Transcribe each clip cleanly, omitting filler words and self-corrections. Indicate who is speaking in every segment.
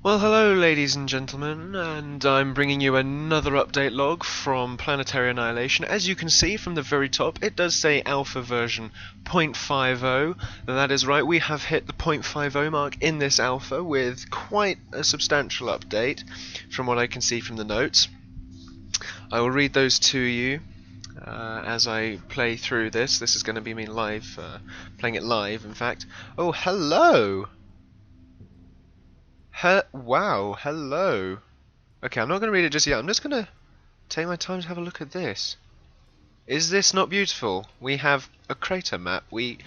Speaker 1: Well, hello, ladies and gentlemen, and I'm bringing you another update log from Planetary Annihilation. As you can see from the very top, it does say alpha version 0.50. That is right, we have hit the 0.50 mark in this alpha with quite a substantial update from what I can see from the notes. I will read those to you as I play through this. This is going to be me live, playing it live, in fact. Oh, hello! Wow, hello. Okay, I'm not going to read it just yet. I'm just going to take my time to have a look at this. Is this not beautiful? We have a crater map. We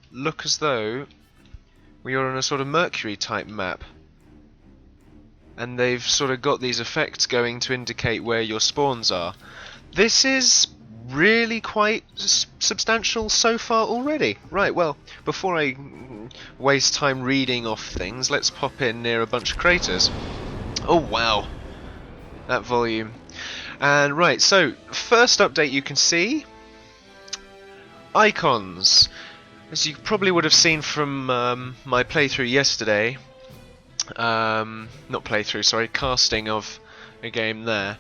Speaker 1: look as though we are on a sort of Mercury type map. And they've sort of got these effects going to indicate where your spawns are. This is really quite substantial so far already. Right, well, before I waste time reading off things, let's pop in near a bunch of craters. Oh wow, that volume. And right, so first update you can see, icons. As you probably would have seen from my playthrough yesterday, not playthrough, sorry, casting of a game there.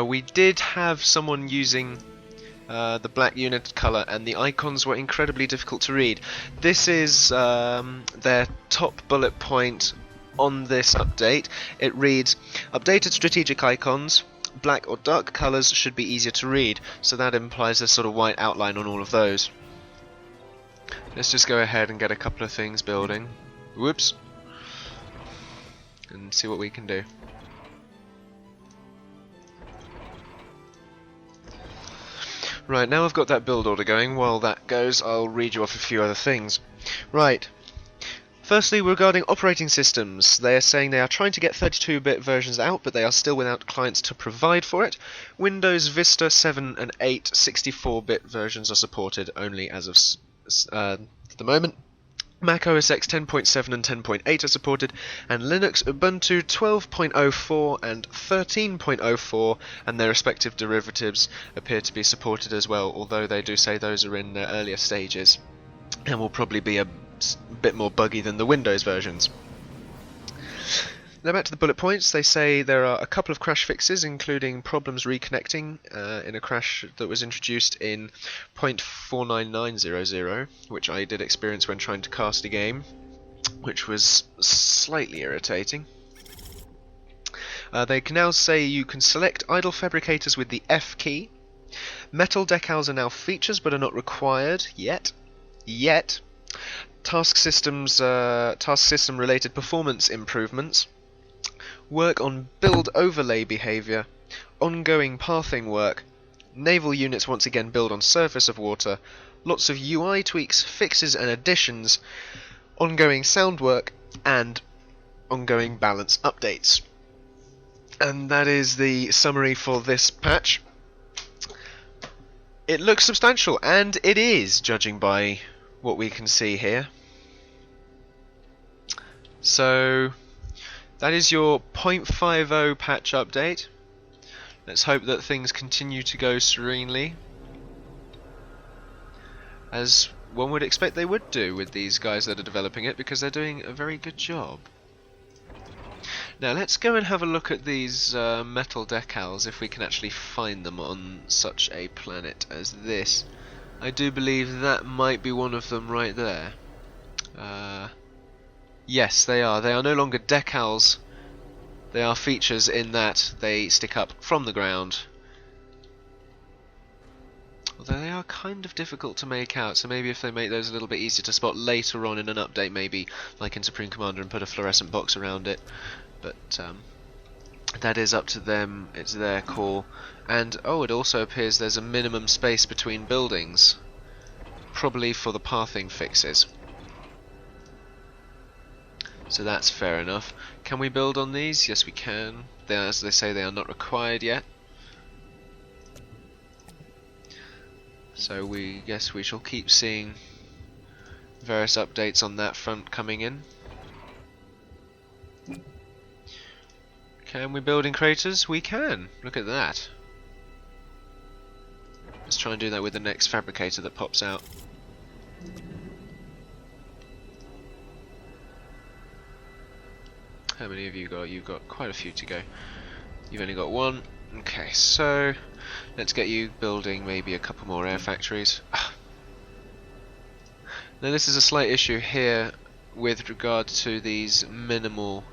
Speaker 1: We did have someone using the black unit colour, and the icons were incredibly difficult to read. This is their top bullet point on this update. It reads, updated strategic icons, black or dark colours should be easier to read, so that implies a sort of white outline on all of those. Let's just go ahead and get a couple of things building. Whoops. And see what we can do. Right, now I've got that build order going. While that goes, I'll read you off a few other things. Right. Firstly, regarding operating systems, they are saying they are trying to get 32-bit versions out, but they are still without clients to provide for it. Windows Vista 7 and 8 64-bit versions are supported only as of the moment. Mac OS X 10.7 and 10.8 are supported, and Linux Ubuntu 12.04 and 13.04 and their respective derivatives appear to be supported as well, although they do say those are in earlier stages and will probably be a bit more buggy than the Windows versions. Now back to the bullet points. They say there are a couple of crash fixes, including problems reconnecting in a crash that was introduced in 0.49900, which I did experience when trying to cast a game, which was slightly irritating. They can now say you can select idle fabricators with the F key. Metal decals are now features but are not required yet. Task system related performance improvements. Work on build overlay behavior, ongoing pathing work, naval units once again build on surface of water, lots of UI tweaks, fixes and additions, ongoing sound work, and ongoing balance updates. And that is the summary for this patch. It looks substantial, and it is, judging by what we can see here. So that is your 0.50 patch update. Let's hope that things continue to go serenely, as one would expect they would do with these guys that are developing it, because they're doing a very good job. Now let's go and have a look at these metal decals, if we can actually find them on such a planet as this. I do believe that might be one of them right there. Yes, they are. They are no longer decals. They are features in that they stick up from the ground. Although they are kind of difficult to make out, so maybe if they make those a little bit easier to spot later on in an update, maybe like in Supreme Commander, and put a fluorescent box around it. But that is up to them. It's their call. And oh, it also appears there's a minimum space between buildings, probably for the pathing fixes. So that's fair enough. Can we build on these? Yes, we can. As they say, they are not required yet. So we guess we shall keep seeing various updates on that front coming in. Can we build in craters? We can. Look at that. Let's try and do that with the next fabricator that pops out. How many have you got? You've got quite a few to go. You've only got one. Okay, so let's get you building maybe a couple more air factories. Now this is a slight issue here with regard to these minimal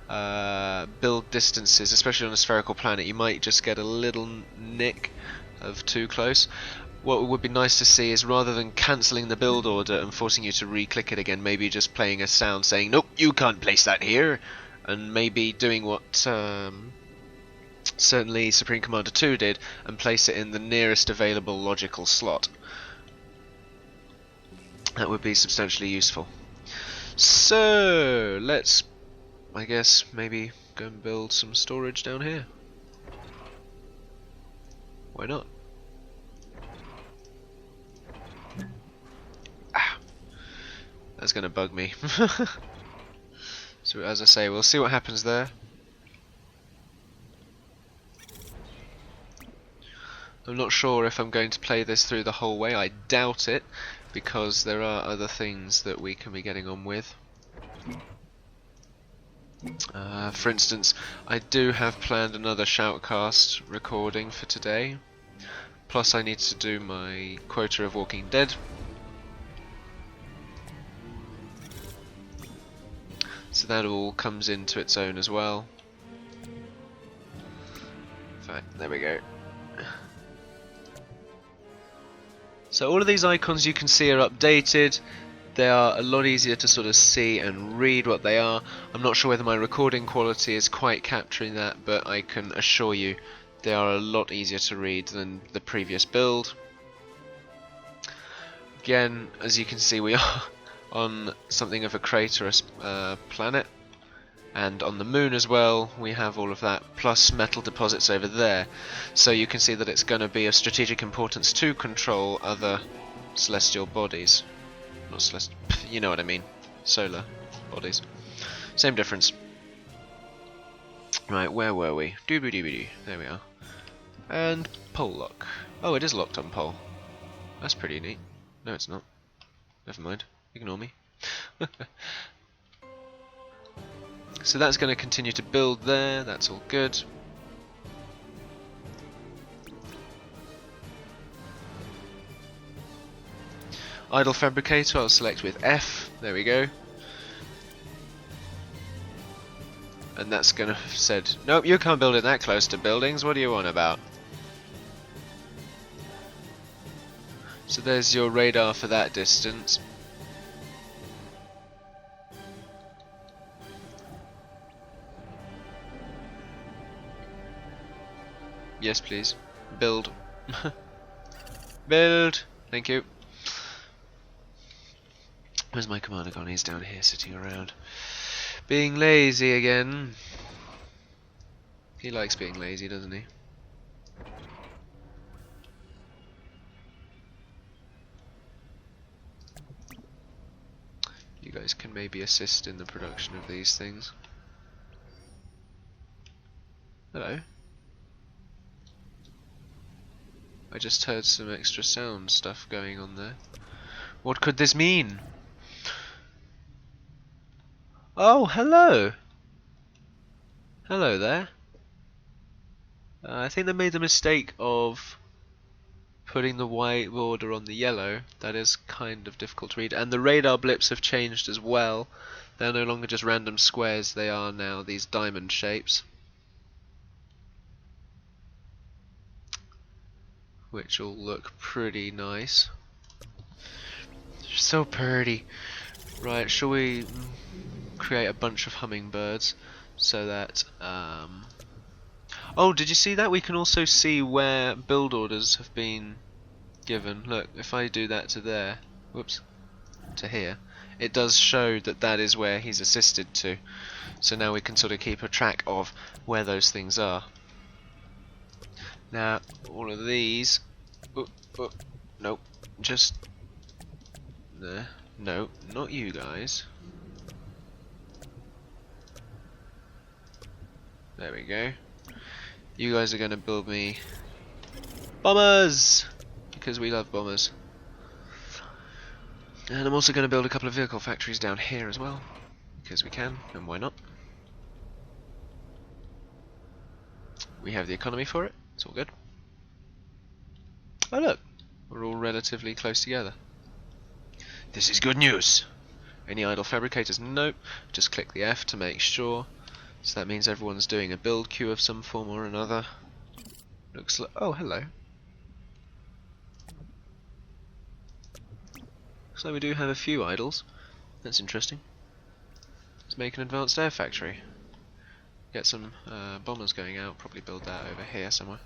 Speaker 1: build distances, especially on a spherical planet. You might just get a little nick of too close. What would be nice to see is, rather than cancelling the build order and forcing you to re-click it again, maybe just playing a sound saying, nope, you can't place that here, and maybe doing what certainly Supreme Commander 2 did, and place it in the nearest available logical slot. That would be substantially useful. So, let's, I guess, maybe go and build some storage down here. Why not? That's going to bug me. So as I say, we'll see what happens there. I'm not sure if I'm going to play this through the whole way. I doubt it, because there are other things that we can be getting on with. For instance, I do have planned another Shoutcast recording for today. Plus I need to do my quota of Walking Dead. So that all comes into its own as well. Fine, there we go. So all of these icons you can see are updated. They are a lot easier to sort of see and read what they are. I'm not sure whether my recording quality is quite capturing that, but I can assure you they are a lot easier to read than the previous build. Again, as you can see, we are on something of a craterous planet, and on the moon as well we have all of that, plus metal deposits over there, so you can see that it's going to be of strategic importance to control other celestial bodies. Not celestial, you know what I mean, solar bodies, same difference. Right, where were we? Doobie-doobie-doo, there we are. And pole lock. Oh, it is locked on pole. That's pretty neat. No, it's not. Never mind. Ignore me. So that's going to continue to build there. That's all good. Idle fabricator, I'll select with F. There we go. And that's going to have said, nope, you can't build it that close to buildings. What do you want about? So there's your radar for that distance. Yes, please. Build. Build! Thank you. Where's my commander gone? He's down here sitting around. Being lazy again. He likes being lazy, doesn't he? You guys can maybe assist in the production of these things. Hello. I just heard some extra sound stuff going on there. What could this mean? Oh, hello! Hello there. I think they made the mistake of putting the white border on the yellow. That is kind of difficult to read. And the radar blips have changed as well. They're no longer just random squares, they are now these diamond shapes. Which all look pretty nice. So pretty. Right, shall we create a bunch of hummingbirds so that oh, did you see that? We can also see where build orders have been given. Look, if I do that to there, whoops, to here, it does show that that is where he's assisted to. So now we can sort of keep a track of where those things are. Now, all of these, nope, just there. No, not you guys. There we go. You guys are going to build me bombers, because we love bombers. And I'm also going to build a couple of vehicle factories down here as well, because we can, and why not? We have the economy for it. It's all good. Oh look, we're all relatively close together. This is good news. Any idle fabricators? Nope. Just click the F to make sure. So that means everyone's doing a build queue of some form or another. Looks like... oh, hello. Looks like we do have a few idols. That's interesting. Let's make an advanced air factory. Get some bombers going out. Probably build that over here somewhere.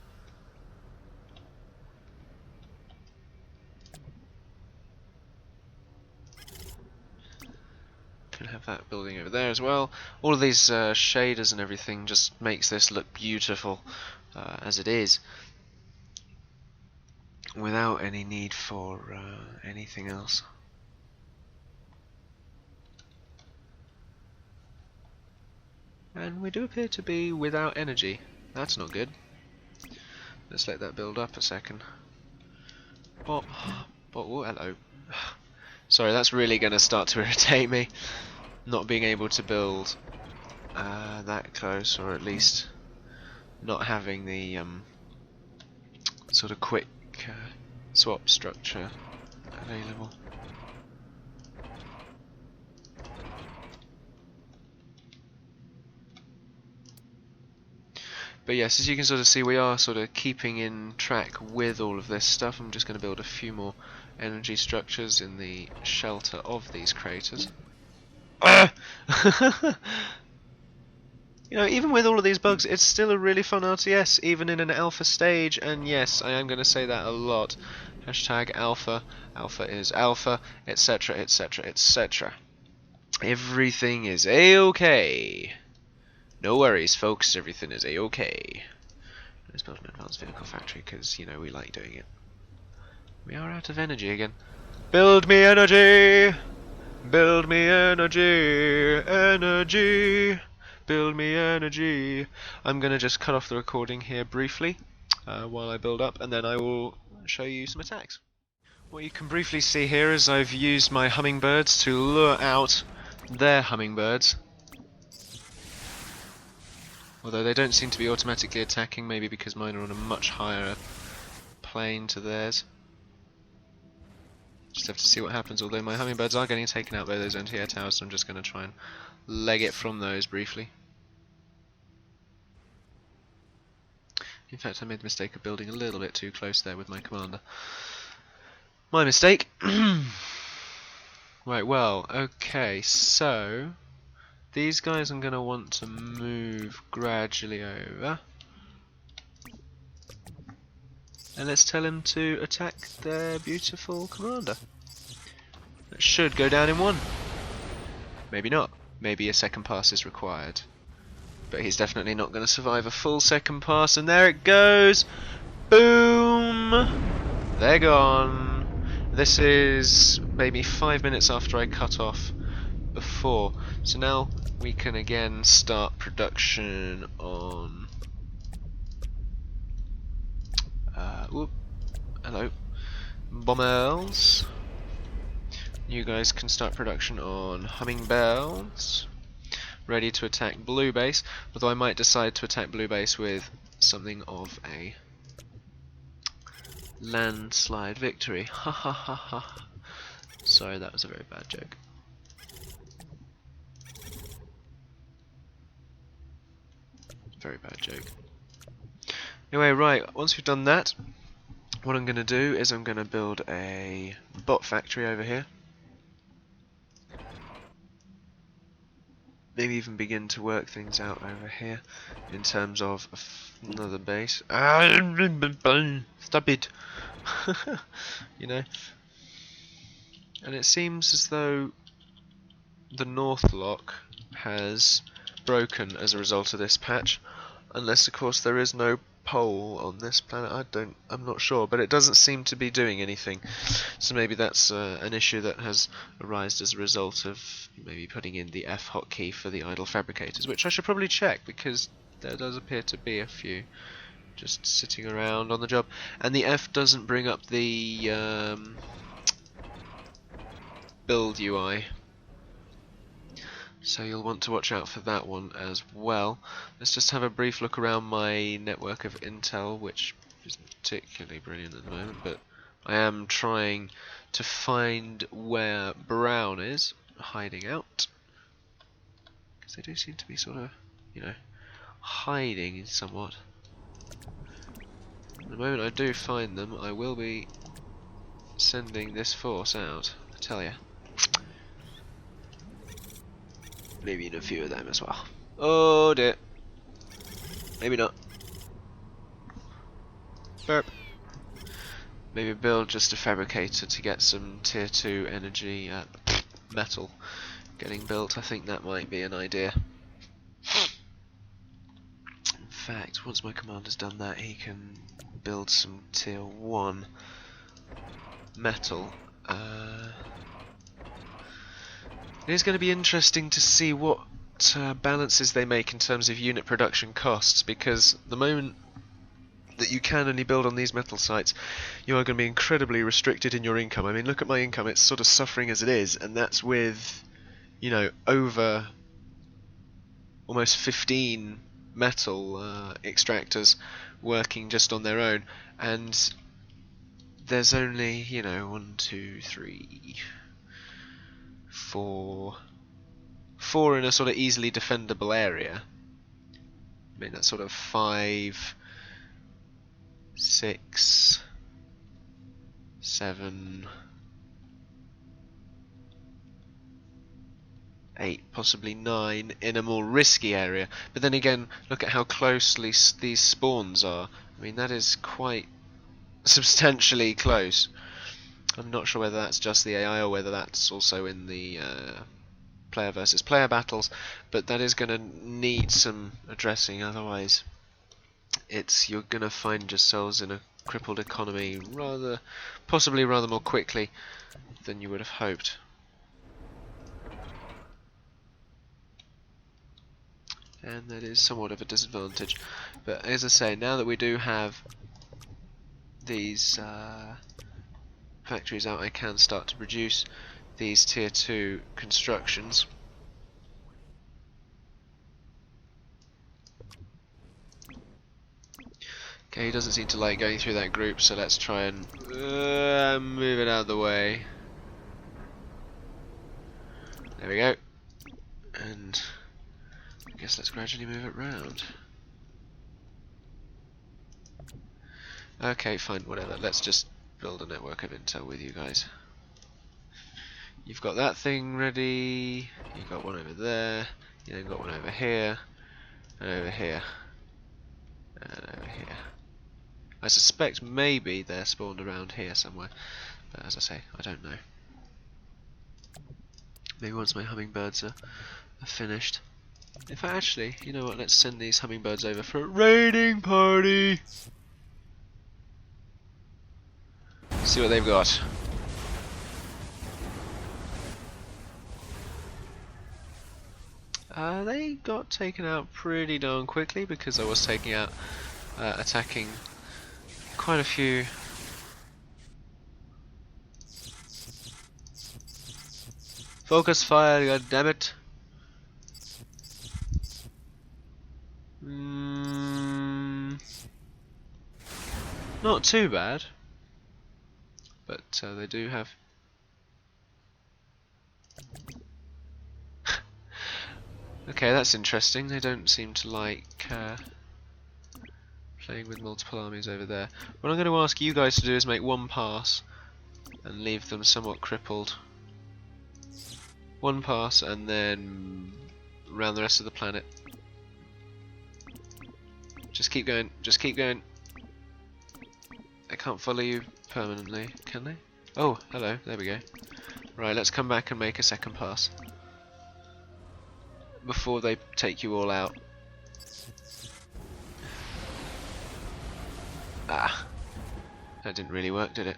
Speaker 1: Can have that building over there as well. All of these shaders and everything just makes this look beautiful as it is, without any need for anything else. And we do appear to be without energy. That's not good. Let's let that build up a second. Oh, hello. Sorry, that's really going to start to irritate me. Not being able to build that close, or at least not having the sort of quick swap structure available. But yes, as you can sort of see, we are sort of keeping in track with all of this stuff. I'm just going to build a few more energy structures in the shelter of these craters. You know, even with all of these bugs, it's still a really fun RTS, even in an alpha stage. And yes, I am going to say that a lot. Hashtag alpha, alpha is alpha, etc, etc, etc. Everything is a-okay. No worries, folks, everything is a-okay. Let's build an advanced vehicle factory, because, you know, we like doing it. We are out of energy again. Build me energy! Build me energy! Energy! Build me energy! I'm going to just cut off the recording here briefly, while I build up, and then I will show you some attacks. What you can briefly see here is I've used my hummingbirds to lure out their hummingbirds. Although they don't seem to be automatically attacking, maybe because mine are on a much higher plane to theirs. Just have to see what happens, although my hummingbirds are getting taken out by those anti-air towers, so I'm just going to try and leg it from those briefly. In fact, I made the mistake of building a little bit too close there with my commander. My mistake! Right, well, okay, so these guys I'm going to want to move gradually over. And let's tell him to attack their beautiful commander. That should go down in one. Maybe not. Maybe a second pass is required. But he's definitely not going to survive a full second pass. And there it goes! Boom! They're gone. This is maybe 5 minutes after I cut off before. So now we can again start production on... whoop. Hello. Bombers. You guys can start production on hummingbirds. Ready to attack blue base. Although I might decide to attack blue base with something of a landslide victory. Ha ha ha ha. Sorry, that was a very bad joke. Very bad joke. Anyway, right, once we've done that, what I'm going to do is I'm going to build a bot factory over here. Maybe even begin to work things out over here in terms of another base. Stop it! You know. And it seems as though the North Lock has broken as a result of this patch. Unless, of course, there is no pole on this planet. I'm not sure, but it doesn't seem to be doing anything. So maybe that's an issue that has arisen as a result of maybe putting in the F hotkey for the idle fabricators, which I should probably check because there does appear to be a few just sitting around on the job. And the F doesn't bring up the build UI. So you'll want to watch out for that one as well. Let's just have a brief look around my network of intel, which isn't particularly brilliant at the moment, but I am trying to find where Brown is hiding out. Because they do seem to be sort of, you know, hiding somewhat. The moment I do find them, I will be sending this force out, I tell ya. Maybe in a few of them as well. Oh dear. Maybe not. Burp. Maybe build just a fabricator to get some tier 2 energy metal getting built. I think that might be an idea. In fact, once my commander's done that, he can build some tier 1 metal. It is going to be interesting to see what balances they make in terms of unit production costs, because the moment that you can only build on these metal sites, you are going to be incredibly restricted in your income. I mean, look at my income, it's sort of suffering as it is, and that's with, you know, over almost 15 metal extractors working just on their own, and there's only, you know, 1, 2, 3, 4 in a sort of easily defendable area. I mean, that's sort of 5, 6, 7, 8, possibly 9 in a more risky area. But then again, look at how closely these spawns are. I mean, that is quite substantially close. I'm not sure whether that's just the AI or whether that's also in the player versus player battles, but that is going to need some addressing, otherwise you're going to find yourselves in a crippled economy possibly rather more quickly than you would have hoped. And that is somewhat of a disadvantage. But as I say, now that we do have these factories out, I can start to produce these tier 2 constructions. Okay, he doesn't seem to like going through that group, so let's try and move it out of the way. There we go. And I guess let's gradually move it round. Okay, fine, whatever. Let's just build a network of intel with you guys. You've got that thing ready, you've got one over there, you then got one over here, and over here, and over here. I suspect maybe they're spawned around here somewhere, but as I say, I don't know. Maybe once my hummingbirds are finished. In fact, actually, you know what, let's send these hummingbirds over for a raiding party! See what they've got. They got taken out pretty darn quickly because I was attacking quite a few. Focus fire, god damn it. Not too bad. But they do have. Okay, that's interesting. They don't seem to like playing with multiple armies over there. What I'm going to ask you guys to do is make one pass and leave them somewhat crippled. One pass and then around the rest of the planet. Just keep going, just keep going. They can't follow you permanently, can they? Oh, hello, there we go. Right, let's come back and make a second pass before they take you all out. Ah, that didn't really work, did it?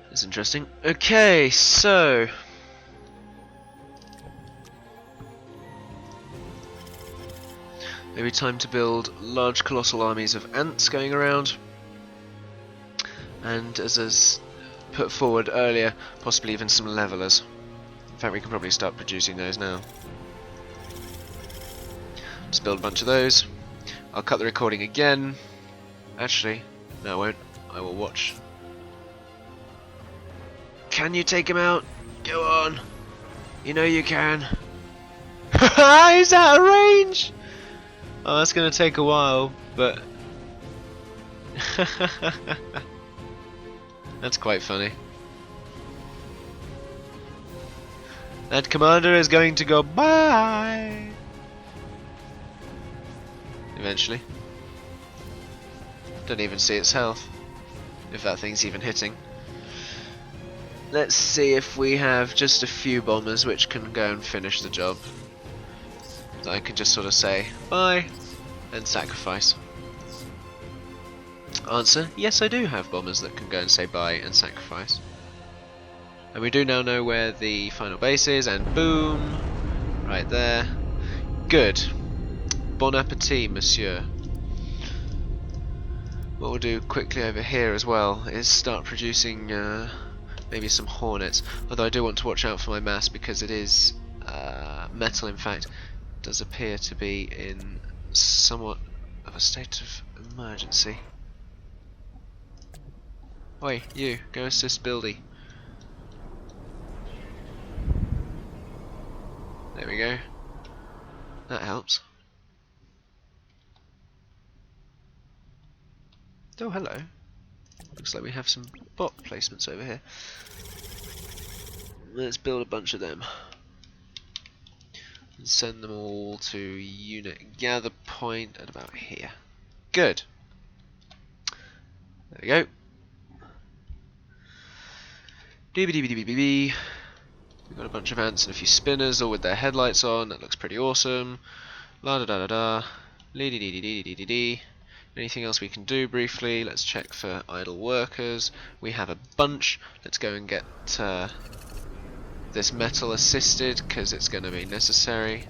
Speaker 1: That's interesting. Okay, so maybe time to build large colossal armies of ants going around. and as is put forward earlier, possibly even some levelers. In fact, we can probably start producing those now. Just build a bunch of those. I'll cut the recording again. Actually, no I won't. I will watch. Can you take him out? Go on. You know you can. He's out of range! Oh, that's going to take a while, but... That's quite funny. That commander is going to go bye! Eventually. Don't even see its health, if that thing's even hitting. Let's see if we have just a few bombers which can go and finish the job. So I can just sort of say bye and sacrifice. Answer: yes, I do have bombers that can go and say bye and sacrifice. And we do now know where the final base is, and boom! Right there. Good. Bon appetit, monsieur. What we'll do quickly over here as well is start producing maybe some hornets. Although I do want to watch out for my mass because it is metal, in fact. Does appear to be in somewhat of a state of emergency. Oi, you, go assist Buildy. There we go. That helps. Oh, hello. Looks like we have some bot placements over here. Let's build a bunch of them. And send them all to unit gather point at about here. Good. There we go. We've got a bunch of ants and a few spinners all with their headlights on. That looks pretty awesome. La da da da da. Lee dee dee dee dee dee dee dee. Anything else we can do briefly? Let's check for idle workers. We have a bunch. Let's go and get this metal assisted because it's going to be necessary.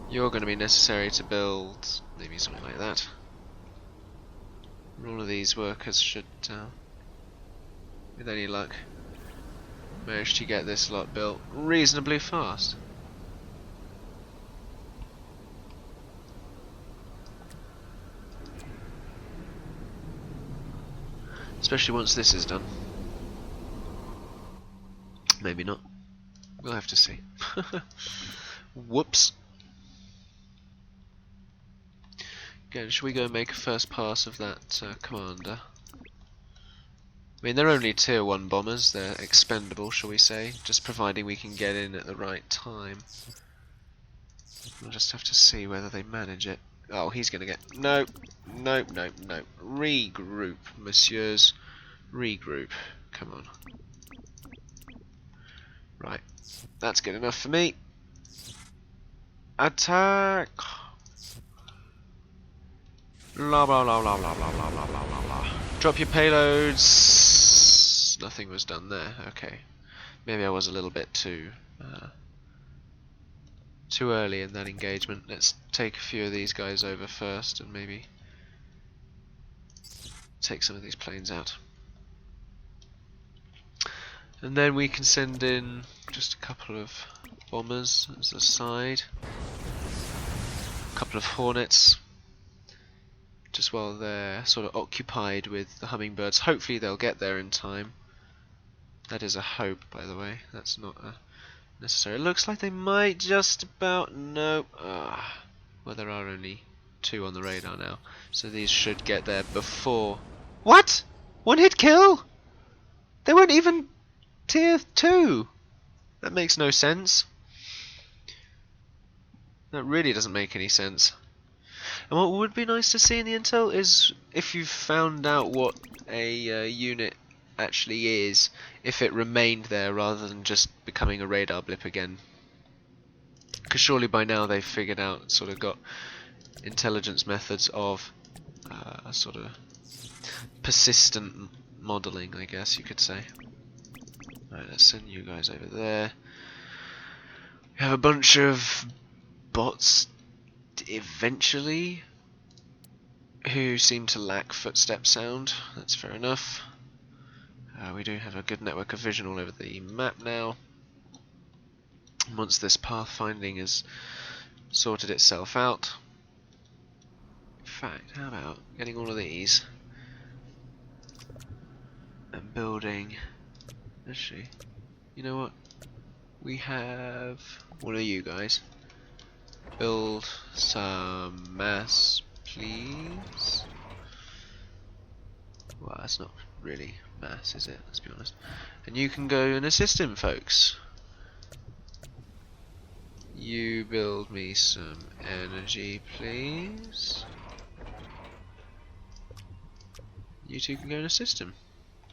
Speaker 1: You're going to be necessary to build maybe something like that. All of these workers should, with any luck, manage to get this lot built reasonably fast. Especially once this is done. Maybe not. We'll have to see. Whoops. Again, should we go and make a first pass of that commander? I mean, they're only tier 1 bombers. They're expendable, shall we say. Just providing we can get in at the right time. We'll just have to see whether they manage it. Oh, he's going to get... No, no, no, no. Regroup, messieurs. Regroup. Come on. Right. That's good enough for me. Attack! Blah blah blah blah blah blah blah blah blah blah blah. Drop your payloads. Nothing was done there. Okay. Maybe I was a little bit too early in that engagement. Let's take a few of these guys over first and maybe take some of these planes out. And then we can send in just a couple of bombers as a side. A couple of hornets. Just while they're sort of occupied with the hummingbirds. Hopefully they'll get there in time. That is a hope, by the way. That's not a necessary. It looks like they might just about... No. Well, there are only 2 on the radar now. So these should get there before... What? One hit kill? They weren't even tier 2. That makes no sense. That really doesn't make any sense. And what would be nice to see in the intel is if you've found out what a unit actually is, if it remained there rather than just becoming a radar blip again. Because surely by now they've figured out, sort of got intelligence methods of sort of persistent modelling, I guess you could say. Right, let's send you guys over there. We have a bunch of bots eventually who seem to lack footstep sound. That's fair enough. We do have a good network of vision all over the map now. Once this pathfinding has sorted itself out. In fact, how about getting all of these and building. Actually, you know what? We have. What are you guys? Build some mass, please. Well, that's not really mass, is it? Let's be honest. And you can go and assist him, folks. You build me some energy, please. You two can go and assist him.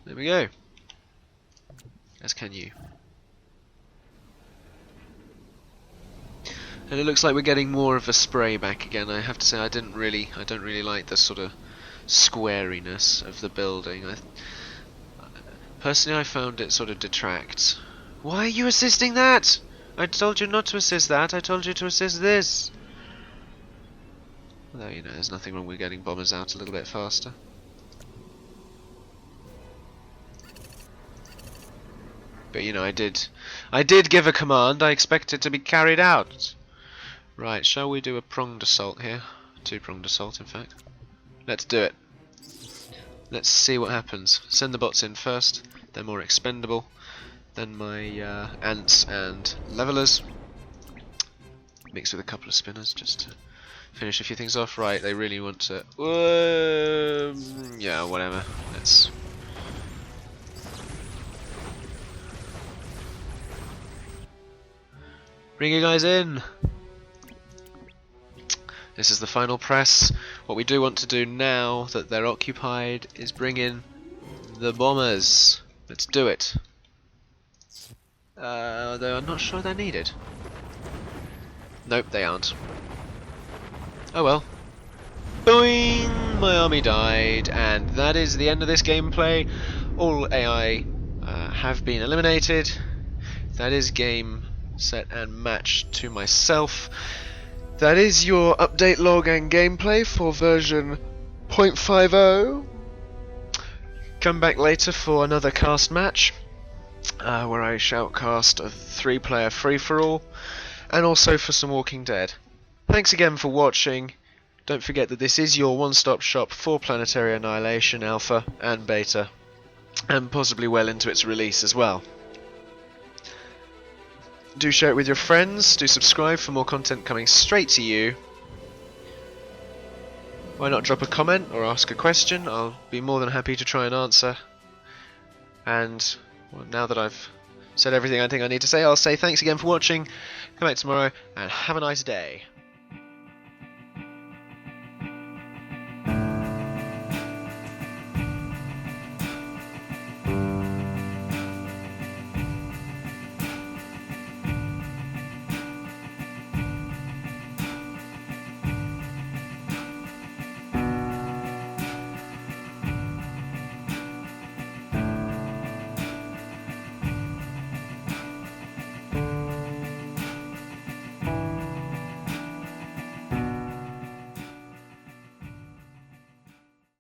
Speaker 1: There we go. As can you. And it looks like we're getting more of a spray back again. I have to say I don't really like the sort of squariness of the building. Personally, I found it sort of detracts. Why are you assisting that? I told you not to assist that. I told you to assist this. Although, you know, there's nothing wrong with getting bombers out a little bit faster. But you know, I did give a command. I expect it to be carried out. Right, shall we do a pronged assault here? Two-pronged assault, in fact. Let's do it. Let's see what happens. Send the bots in first. They're more expendable than my ants and levelers. Mixed with a couple of spinners just to finish a few things off. Right, they really want to. Yeah, whatever. Let's. Bring you guys in. This is the final press. What we do want to do now that they're occupied is bring in the bombers. Let's do it. Though I'm not sure they're needed. Nope, they aren't. Oh well. Boing! My army died, and that is the end of this gameplay. All AI have been eliminated. That is game, set, and match to myself. That is your update log and gameplay for version 0.50. Come back later for another cast match, where I shoutcast a 3-player free-for-all, and also for some Walking Dead. Thanks again for watching. Don't forget that this is your one-stop shop for Planetary Annihilation Alpha and Beta, and possibly well into its release as well. Do share it with your friends, do subscribe for more content coming straight to you. Why not drop a comment or ask a question? I'll be more than happy to try and answer. And well, now that I've said everything I think I need to say, I'll say thanks again for watching. Come back tomorrow and have a nice day.